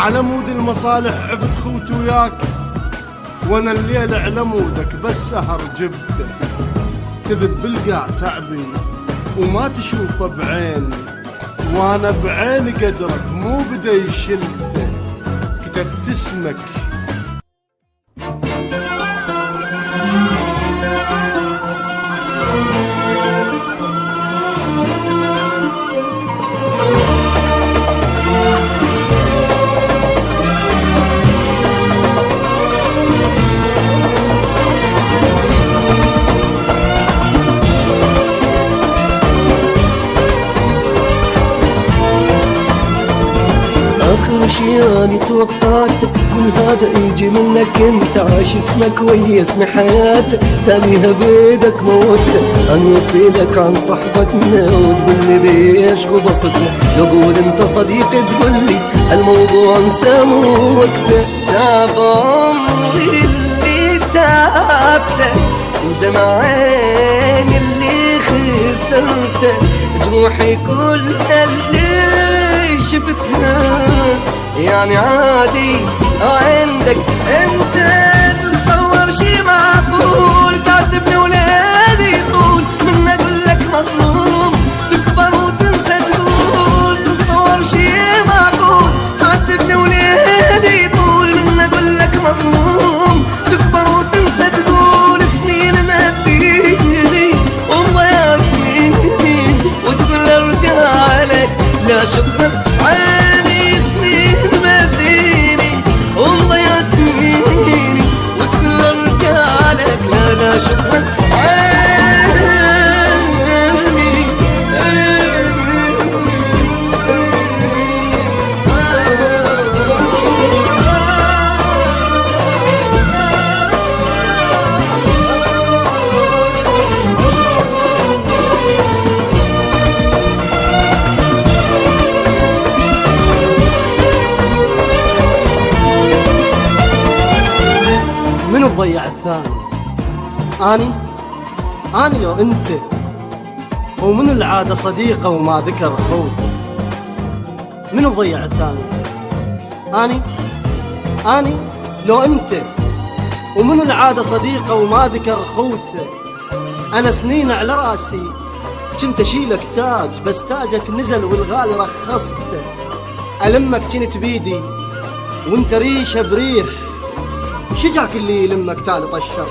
على مود المصالح عفت خوت وياك، وانا الليل على مودك بس سهر جبته. كذب بالقاع تعبي وما تشوفه بعيني، وانا بعيني قدرك مو بدا يشلته. كتبت اسمك آخر شي أنا توقعته كل هذا يجي منك انت، عاش اسمك ويا اسم حياتك، تانيها بيدك موتة. أنا وصيلك عن صحبتنا وتقول لي بيش غبصتنا، لو قول انت صديقي تقول لي الموضوع انسى موته. تعب عمري اللي تعبته ودمع عيني اللي خسرته، جروحي كلها اللي شفتها يعني عادي عندك انت. تتصور شي معقول تعذبني وليلي طول من اقول لك مظلوم تكبر وتنسى تقول. تتصور شي معقول تعذبني وليلي طول من اقول لك مظلوم تكبر وتنسى تقول. سنين ما فيني ومضيع سنين وتقول ارجع لك لا شكرا عيني. سنين ما فيني ومضيع سنيني وتقول ارجع لك لا شكرا عيني. منو ضيع الثاني؟ أني لو أنت؟ ومنو العادة صديقه وما ذكر خوته؟ منو ضيع الثاني؟ أني لو أنت؟ ومنو العادة صديقه وما ذكر خوته؟ أنا سنين على راسي كنت أشيلك تاج، بس تاجك نزل والغالي رخصته. ألمك كنت بيدي وانت ريشه بريح، شجاك اللي يلمك تالي طشر؟